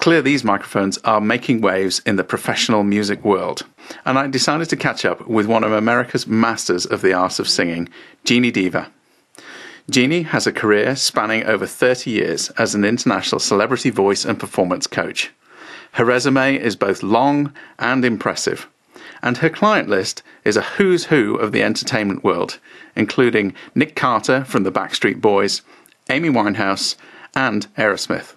clear these microphones are making waves in the professional music world, and I decided to catch up with one of America's masters of the art of singing, Jeannie Deva. Jeannie has a career spanning over 30 years as an international celebrity voice and performance coach. Her resume is both long and impressive, and her client list is a who's who of the entertainment world, including Nick Carter from the Backstreet Boys, Amy Winehouse, and Aerosmith.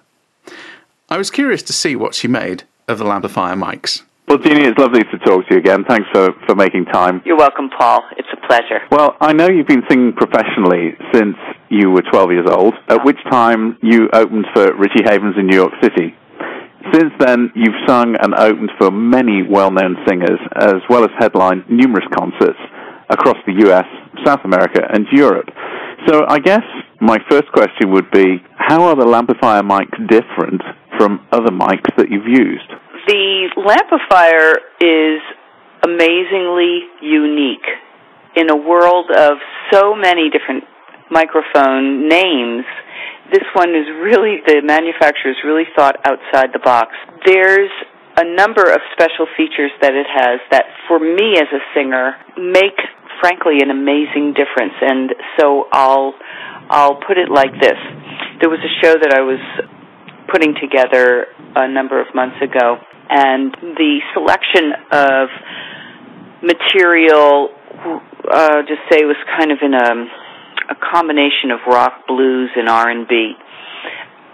I was curious to see what she made of the Lampifier mics. Well, Jeannie, it's lovely to talk to you again. Thanks for making time. You're welcome, Paul. It's a pleasure. Well, I know you've been singing professionally since you were 12 years old, at which time you opened for Richie Havens in New York City. Since then, you've sung and opened for many well-known singers, as well as headlined numerous concerts across the US, South America, and Europe. So I guess my first question would be, how are the Lampifier mics different from other mics that you've used? The Lampifier is amazingly unique in a world of so many different microphone names. This one is really, the manufacturer's really thought outside the box. There's a number of special features that it has that, for me as a singer, make, frankly, an amazing difference. And so I'll put it like this. There was a show that I was putting together a number of months ago, and the selection of material, just say, was kind of in a combination of rock, blues, and R&B.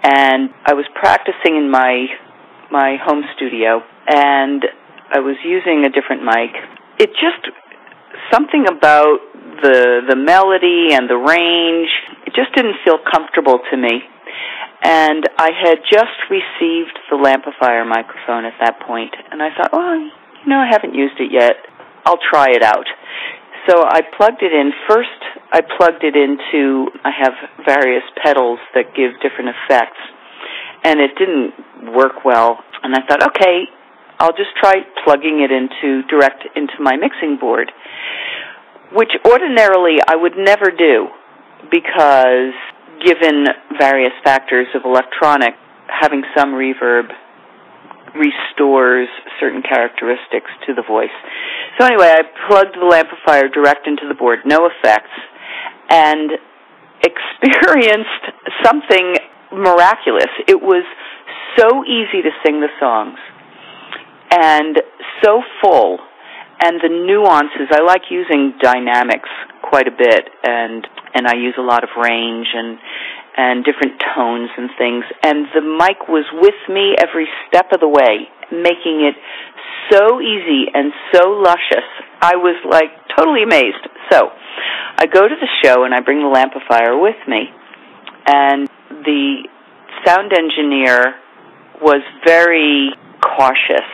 And I was practicing in my home studio, and I was using a different mic. It just, something about the melody and the range, it just didn't feel comfortable to me. And I had just received the Lampifier microphone at that point, and I thought, I haven't used it yet. I'll try it out. So I plugged it in. First, I plugged it into, I have various pedals that give different effects, and it didn't work well. And I thought, okay, I'll just try plugging it direct into my mixing board, which ordinarily I would never do, because given various factors of electronic, having some reverb restores certain characteristics to the voice. So anyway, I plugged the Lampifier direct into the board, no effects, and experienced something miraculous. It was so easy to sing the songs, and so full, and the nuances. I like using dynamics quite a bit, and I use a lot of range and different tones and things, and the mic was with me every step of the way, making it so easy and so luscious. I was like totally amazed. So I go to the show and I bring the Lampifier with me, and the sound engineer was very cautious.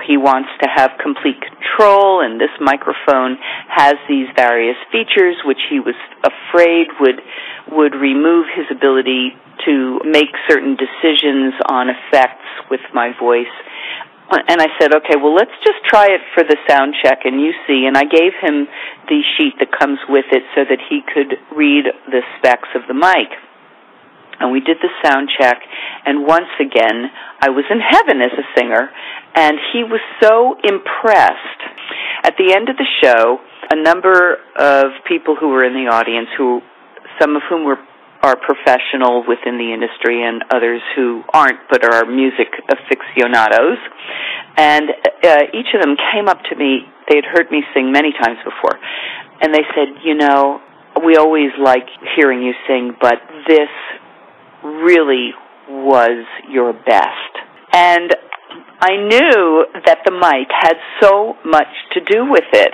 He wants to have complete control, and this microphone has these various features which he was afraid would remove his ability to make certain decisions on effects with my voice. And I said, okay, well, let's just try it for the sound check, and you see. And I gave him the sheet that comes with it so that he could read the specs of the mic. And we did the sound check, and once again, I was in heaven as a singer, and he was so impressed. At the end of the show, a number of people who were in the audience, some of whom are professional within the industry, and others who aren't but are music aficionados, and each of them came up to me. They had heard me sing many times before, and they said, we always like hearing you sing, but this really was your best. And I knew that the mic had so much to do with it.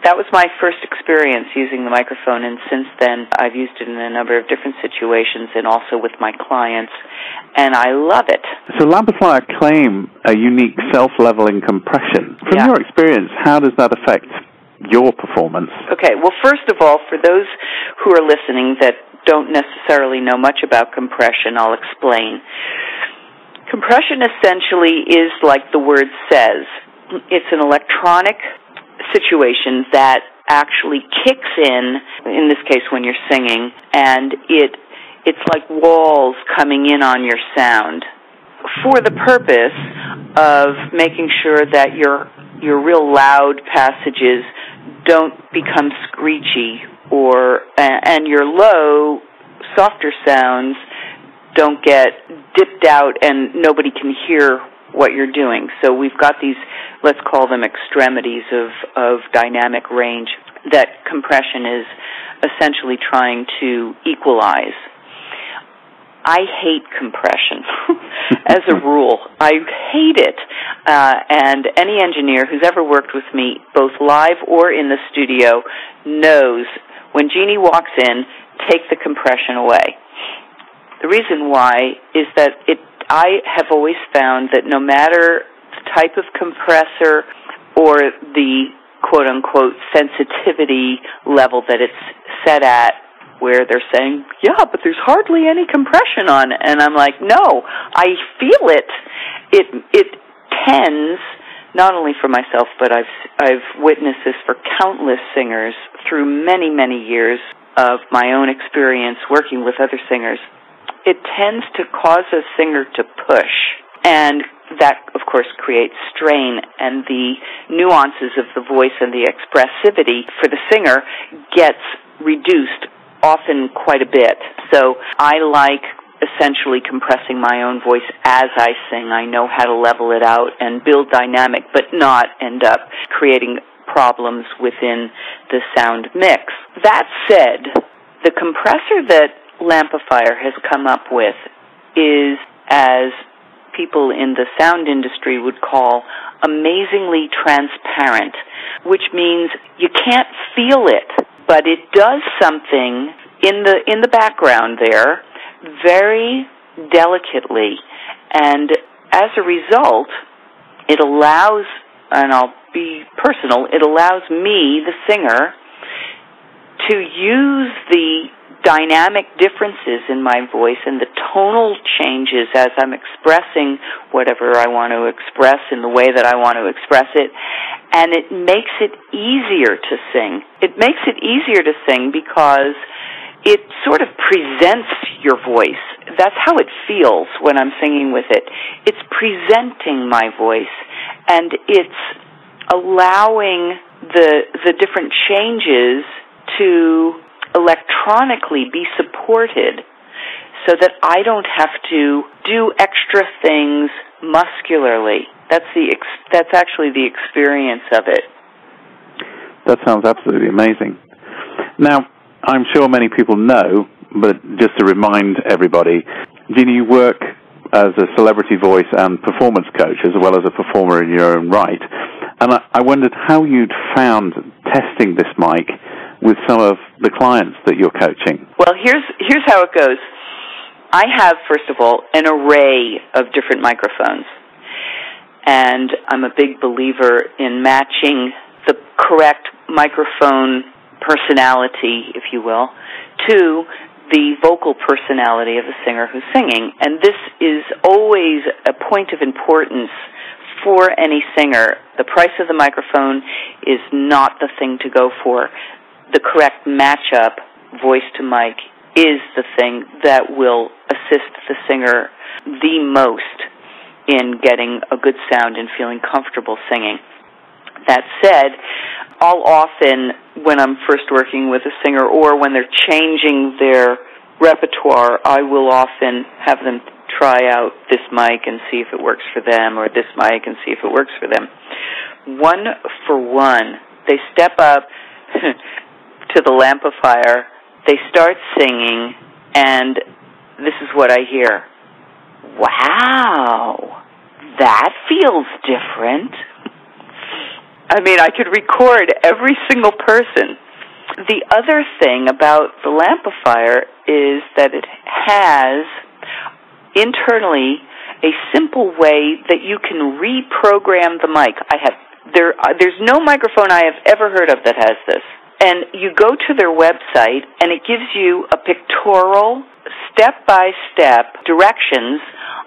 That was my first experience using the microphone, and since then I've used it in a number of different situations and also with my clients, and I love it. So Lampifier claim a unique self-leveling compression. From your experience, how does that affect your performance? Okay, well, first of all, for those who are listening that don't necessarily know much about compression, I'll explain. Compression essentially is like the word says. It's an electronic situation that actually kicks in this case when you're singing, and it's like walls coming in on your sound. for the purpose of making sure that your real loud passages don't become screechy, and your low, softer sounds don't get dipped out and nobody can hear what you're doing. So we've got these, let's call them extremities of dynamic range that compression is essentially trying to equalize. I hate compression as a rule. I hate it. And any engineer who's ever worked with me, both live or in the studio, knows when Jeannie walks in, take the compression away. The reason why is that I have always found that no matter the type of compressor or the quote-unquote sensitivity level that it's set at, where they're saying, yeah, but there's hardly any compression on it. And I'm like, no, I feel it. It tends, not only for myself, but I've witnessed this for countless singers through many, many years of my own experience working with other singers. It tends to cause a singer to push, and that, of course, creates strain, and the nuances of the voice and the expressivity for the singer gets reduced, often quite a bit. So I like essentially compressing my own voice as I sing. I know how to level it out and build dynamic, but not end up creating problems within the sound mix. That said, the compressor that Lampifier has come up with is, as people in the sound industry would call, amazingly transparent, which means you can't feel it, but it does something in the background there very delicately, and as a result, it allows, and I'll be personal, it allows me, the singer, to use the dynamic differences in my voice and the tonal changes as I'm expressing whatever I want to express in the way that I want to express it, and it makes it easier to sing. It makes it easier to sing because it sort of presents your voice. That's how it feels when I'm singing with it. It's presenting my voice, and it's allowing the different changes to electronically be supported so that I don't have to do extra things muscularly. That's actually the experience of it. That sounds absolutely amazing. Now, I'm sure many people know, but just to remind everybody, Jeannie, you work as a celebrity voice and performance coach as well as a performer in your own right. And I wondered how you'd found testing this mic with some of the clients that you're coaching. Well, here's how it goes. I have, first of all, an array of different microphones. And I'm a big believer in matching the correct microphone personality, if you will, to the vocal personality of the singer who's singing. And this is always a point of importance for any singer. The price of the microphone is not the thing to go for. The correct matchup, voice to mic, is the thing that will assist the singer the most in getting a good sound and feeling comfortable singing. That said, I'll often, when I'm first working with a singer or when they're changing their repertoire, I will often have them try out this mic and see if it works for them, or this mic and see if it works for them. One for one, they step up to the Lampifier, they start singing, and this is what I hear. Wow, that feels different. I mean, I could record every single person. The other thing about the Lampifier is that it has internally a simple way that you can reprogram the mic. There's no microphone I have ever heard of that has this. And you go to their website, and it gives you a pictorial, step-by-step directions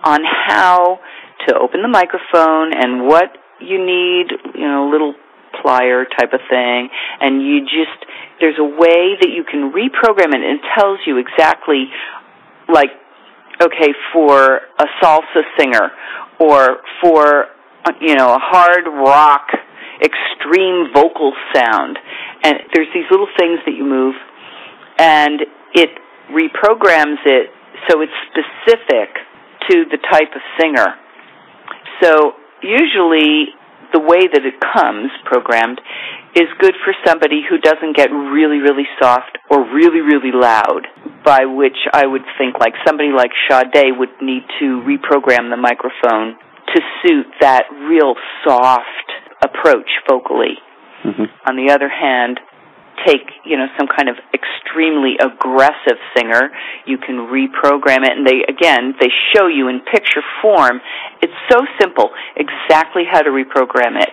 on how to open the microphone and what you need, little plier type of thing, and there's a way that you can reprogram it, and it tells you exactly, like, okay, for a salsa singer or for, a hard rock, extreme vocal sound. And there's these little things that you move, and it reprograms it so it's specific to the type of singer. So usually the way that it comes programmed is good for somebody who doesn't get really, really soft or really, really loud, by which I would think like somebody like Sade would need to reprogram the microphone to suit that real soft approach vocally. Mm-hmm. On the other hand, take, some kind of extremely aggressive singer, you can reprogram it, and they show you in picture form. It's so simple, exactly how to reprogram it.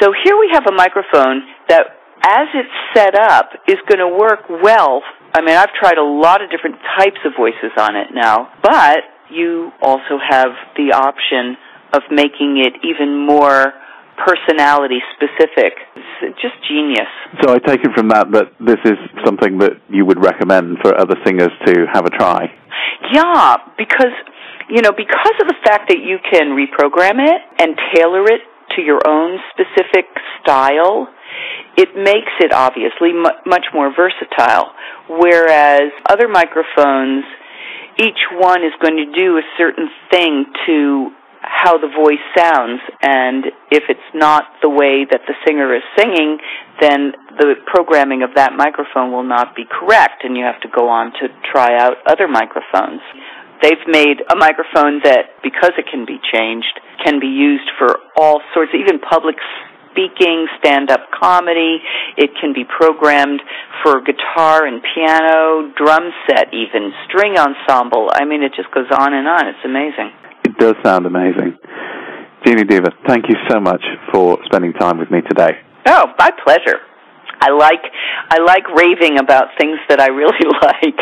So here we have a microphone that, as it's set up, is going to work well. I mean, I've tried a lot of different types of voices on it now, but you also have the option of making it even more personality specific. It's just genius. So I take it from that this is something that you would recommend for other singers to have a try. Yeah, because of the fact that you can reprogram it and tailor it to your own specific style, it makes it obviously much more versatile. Whereas other microphones, each one is going to do a certain thing to how the voice sounds, and if it's not the way that the singer is singing, then the programming of that microphone will not be correct, and you have to go on to try out other microphones. They've made a microphone that, because it can be changed, can be used for all sorts, even public speaking, stand-up comedy. It can be programmed for guitar and piano, drum set even, string ensemble. I mean, it just goes on and on. It's amazing. It does sound amazing. Jeannie Deva, thank you so much for spending time with me today. Oh, my pleasure. I like raving about things that I really like.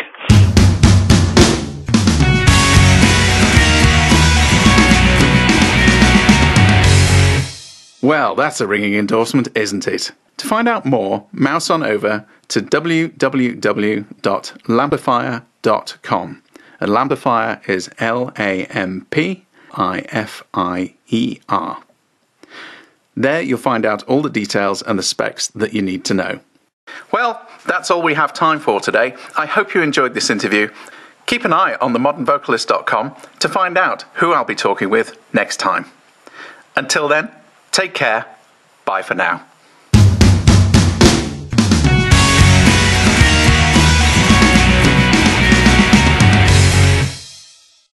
Well, that's a ringing endorsement, isn't it? To find out more, mouse on over to www.lampifier.com. And Lampifier is Lampifier. There you'll find out all the details and the specs that you need to know. Well, that's all we have time for today. I hope you enjoyed this interview. Keep an eye on themodernvocalist.com to find out who I'll be talking with next time. Until then, take care. Bye for now.